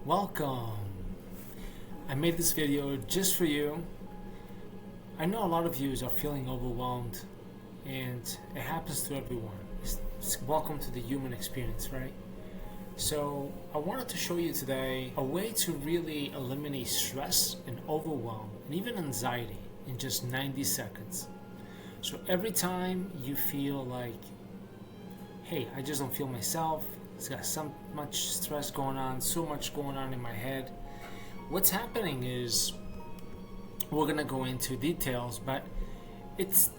Welcome. I made this video just for you. I know a lot of you are feeling overwhelmed, and it happens to everyone. Welcome to the human experience, right? So I wanted to show you today a way to really eliminate stress and overwhelm and even anxiety in just 90 seconds. So every time you feel like, hey, I just don't feel myself, it's got so much stress going on, so much going on in my head, what's happening is, we're gonna go into details, but it's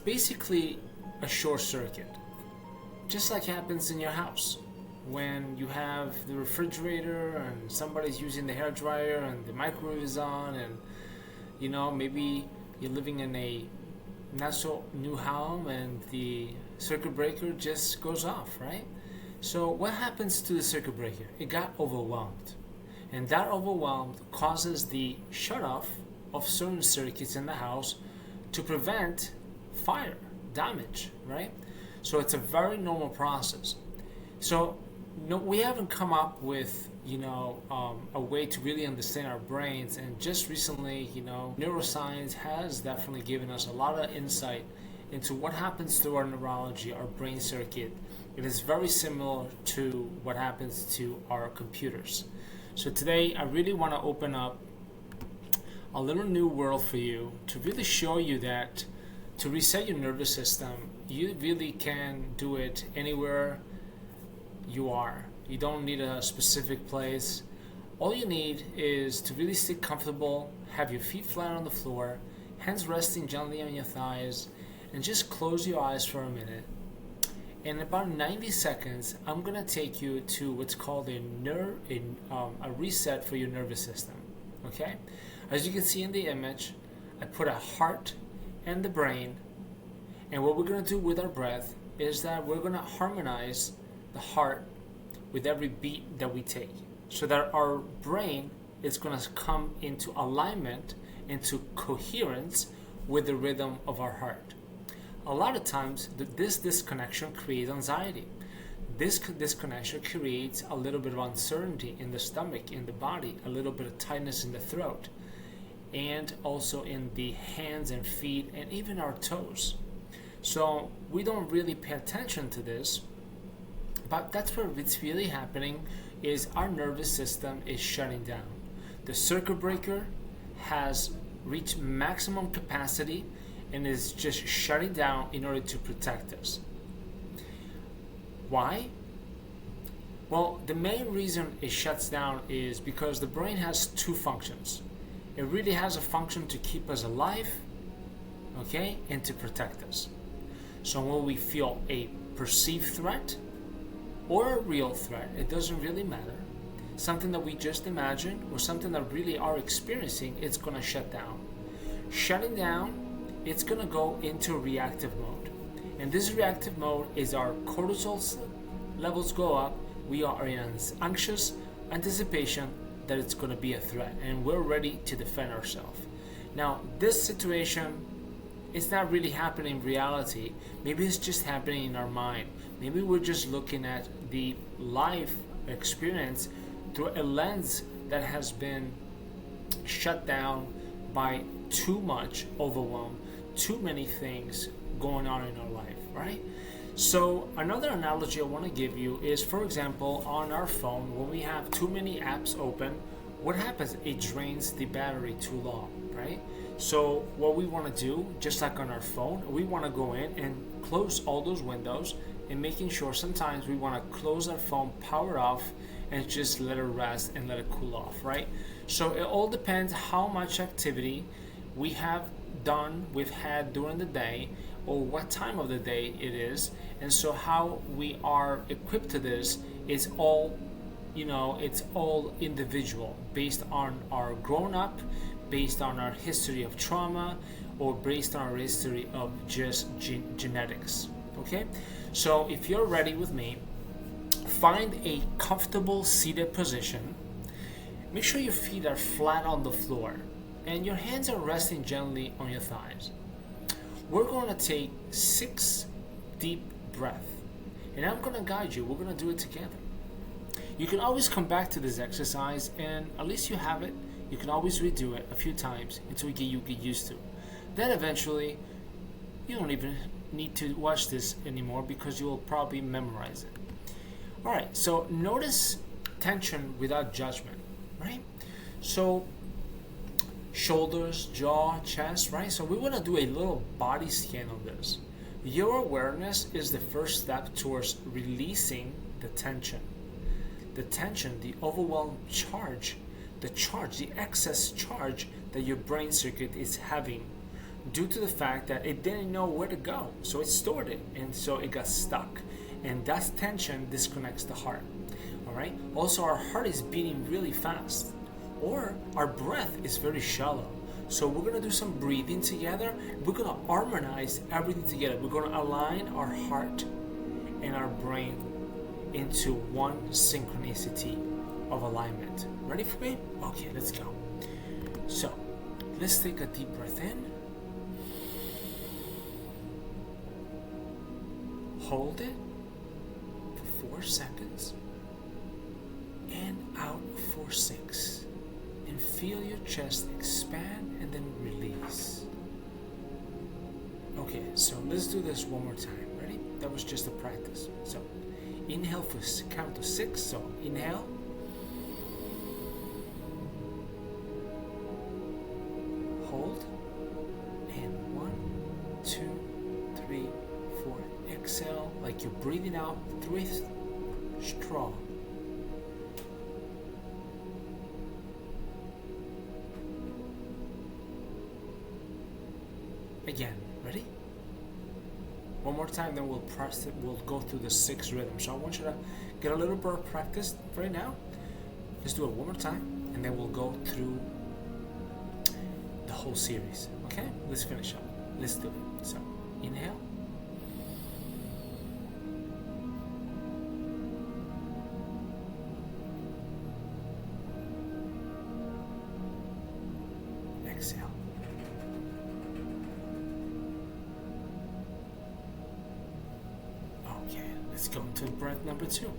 basically a short circuit, just like happens in your house when you have the refrigerator and somebody's using the hair dryer and the microwave is on, and maybe you're living in a not so new home and the circuit breaker just goes off, right? So what happens to the circuit breaker? It got overwhelmed, and that overwhelmed causes the shut off of certain circuits in the house to prevent fire damage, right? So it's a very normal process. So no, we haven't come up with a way to really understand our brains, and just recently neuroscience has definitely given us a lot of insight into what happens to our neurology, our brain circuit. It is very similar to what happens to our computers. So today I really want to open up a little new world for you to really show you that to reset your nervous system, you really can do it anywhere you are. You don't need a specific place. All you need is to really stay comfortable, have your feet flat on the floor, hands resting gently on your thighs, and just close your eyes for a minute. In about 90 seconds, I'm going to take you to what's called a reset for your nervous system. Okay? As you can see in the image, I put a heart and the brain, and what we're going to do with our breath is that we're going to harmonize the heart with every beat that we take, so that our brain is going to come into alignment, into coherence with the rhythm of our heart. A lot of times this disconnection creates anxiety. This disconnection creates a little bit of uncertainty in the stomach, in the body, a little bit of tightness in the throat, and also in the hands and feet and even our toes. So we don't really pay attention to this, but that's where it's really happening, is our nervous system is shutting down. The circuit breaker has reached maximum capacity and is just shutting down in order to protect us. Why? Well, the main reason it shuts down is because the brain has two functions. It really has a function to keep us alive, okay, and to protect us. So when we feel a perceived threat or a real threat, it doesn't really matter, something that we just imagine or something that really are experiencing, it's going to shut down. Shutting down, it's going to go into reactive mode. And this reactive mode is our cortisol levels go up. We are in anxious anticipation that it's going to be a threat, and we're ready to defend ourselves. Now, this situation, it's not really happening in reality. Maybe it's just happening in our mind. Maybe we're just looking at the life experience through a lens that has been shut down by too much overwhelm, too many things going on in our life, right? So another analogy I want to give you is, for example, on our phone, when we have too many apps open, what happens? It drains the battery too long, right? So what we want to do, just like on our phone, we want to go in and close all those windows, and making sure sometimes we want to close our phone, power off, and just let it rest and let it cool off, right? So it all depends how much activity we've had during the day, or what time of the day it is, and so how we are equipped to this is all, it's all individual, based on our grown up, based on our history of trauma, or based on our history of just genetics. Okay, so if you're ready with me, find a comfortable seated position. Make sure your feet are flat on the floor and your hands are resting gently on your thighs. We're going to take 6 deep breaths, and I'm going to guide you. We're going to do it together. You can always come back to this exercise, and at least you have it. You can always redo it a few times until you get used to. Then eventually, you don't even need to watch this anymore because you will probably memorize it. All right, so notice tension without judgment, right? So shoulders, jaw, chest, right? So we want to do a little body scan on this. Your awareness is the first step towards releasing the tension. The tension, the overwhelmed charge, the excess charge that your brain circuit is having due to the fact that it didn't know where to go. So it stored it, and so it got stuck. And that tension disconnects the heart. All right? Also, our heart is beating really fast, or our breath is very shallow. So we're going to do some breathing together. We're going to harmonize everything together. We're going to align our heart and our brain into one synchronicity of alignment. Ready for me? Okay, let's go. So let's take a deep breath in. Hold it for 4 seconds. And out for 6. And feel your chest expand and then release. Okay, so let's do this one more time. Ready? That was just a practice. So inhale for count to 6. So inhale. Hold. And 1, 2, 3, 4. Exhale like you're breathing out through a straw. Again, ready? One more time, then we'll press it. We'll go through the 6 rhythms. So I want you to get a little bit of practice right now. Let's do it one more time, and then we'll go through the whole series. Okay? Let's finish up. Let's do it. So, inhale. Exhale. Okay, let's go to breath number 2.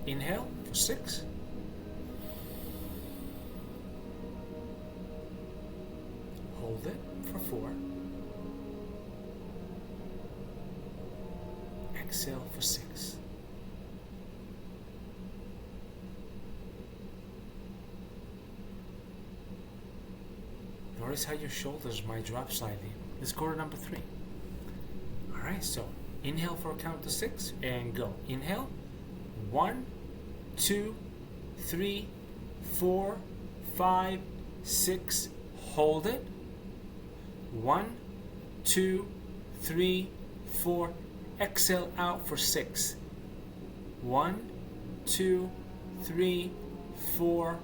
Inhale for 6. Hold it for 4. Exhale for 6. Notice how your shoulders might drop slightly. Let's go to number 3. Alright, so inhale for a count to 6 and go. Inhale. 1, 2, 3, 4, 5, 6. Hold it. 1, 2, 3, 4. Exhale out for 6. 1, 2, 3, 4,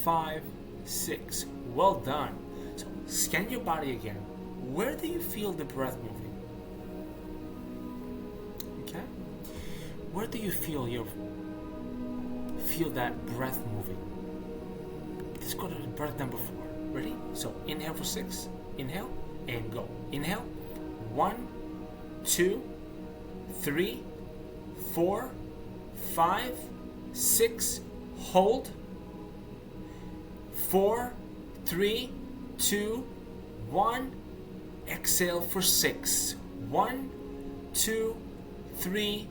5, 6. Well done. So scan your body again. Where do you feel the breath moving? Okay. Where do you feel that breath moving? Let's go to the breath number 4. Ready? So inhale for 6. Inhale and go. Inhale. 1, 2, 3, 4, 5, 6. Hold. 4, 3, 2, 1. Exhale for 6. 1, 2, 3,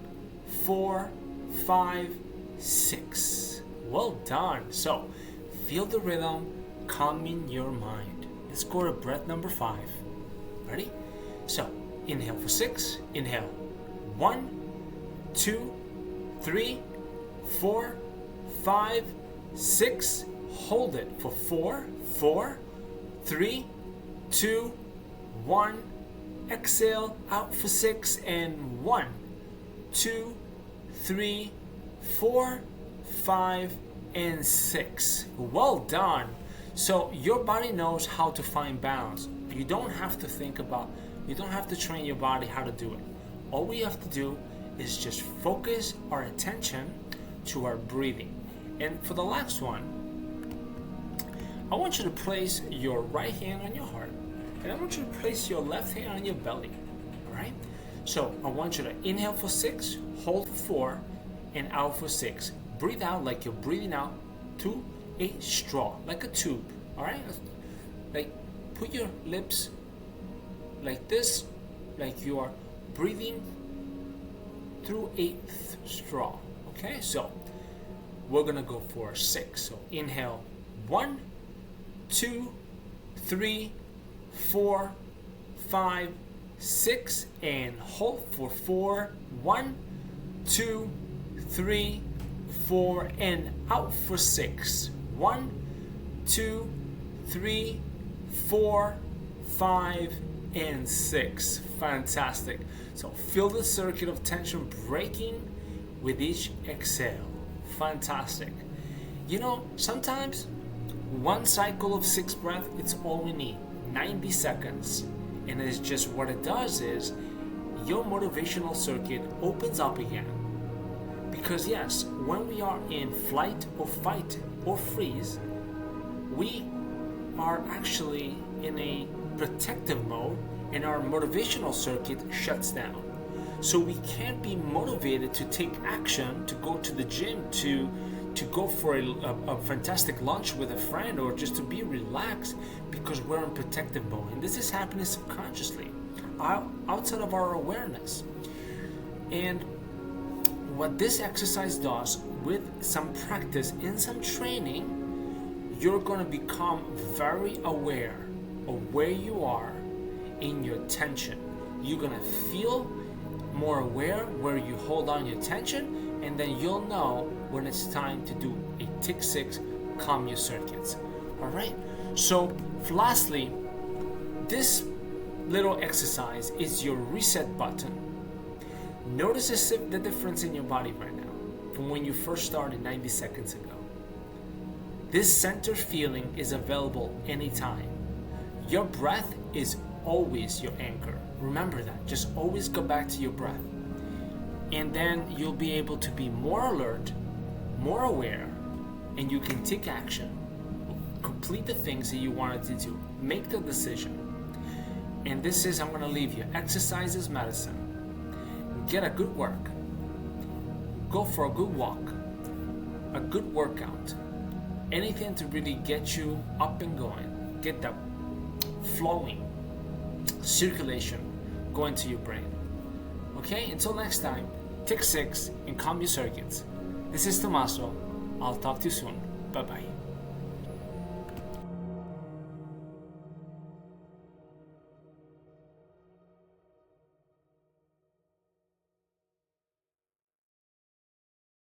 4, 5, 6. Well done. So feel the rhythm calming your mind. Let's go to breath number 5. Ready? So inhale for 6. Inhale. 1, 2, 3, 4, 5, 6. Hold it for 4, 4, 3, 2, 1. Exhale out for 6 and 1, 2, 3, 4, 5, and 6. Well done. So your body knows how to find balance. You don't have to you don't have to train your body how to do it. All we have to do is just focus our attention to our breathing. And for the last one, I want you to place your right hand on your heart, and I want you to place your left hand on your belly. All right? So I want you to inhale for 6, hold for 4, and out for 6. breathe out like you're breathing out through a straw, like a tube. All right, like put your lips like this, like you are breathing through a straw. Okay, so we're gonna go for 6. So inhale 1, 2, 3, 4, 5, 6, and hold for 4. 1, 2, 3, 4, and out for 6. 1, 2, 3, 4, 5, and 6. Fantastic. So feel the circuit of tension breaking with each exhale. Fantastic. You know, sometimes one cycle of 6 breaths, it's all we need. 90 seconds. And it's just what it does is your motivational circuit opens up again. Because yes, when we are in flight or fight or freeze, we are actually in a protective mode and our motivational circuit shuts down. So we can't be motivated to take action, to go to the gym, to go for a fantastic lunch with a friend, or just to be relaxed, because we're in protective mode. And this is happening subconsciously, outside of our awareness. And what this exercise does, with some practice and some training, you're going to become very aware of where you are in your tension. You're going to feel more aware where you hold on your tension, and then you'll know when it's time to do a tick 6, calm your circuits. All right. So lastly, this little exercise is your reset button. Notice the difference in your body right now from when you first started 90 seconds ago. This center feeling is available anytime. Your breath is always your anchor. Remember that. Just always go back to your breath. And then you'll be able to be more alert, more aware, and you can take action. Complete the things that you wanted to do. Make the decision. And this is, I'm going to leave you. Exercise is medicine. Get a good work. Go for a good walk. A good workout. Anything to really get you up and going. Get that flowing circulation going to your brain. Okay, until next time, tick 6 and calm your circuits. This is Tommaso. I'll talk to you soon. Bye-bye.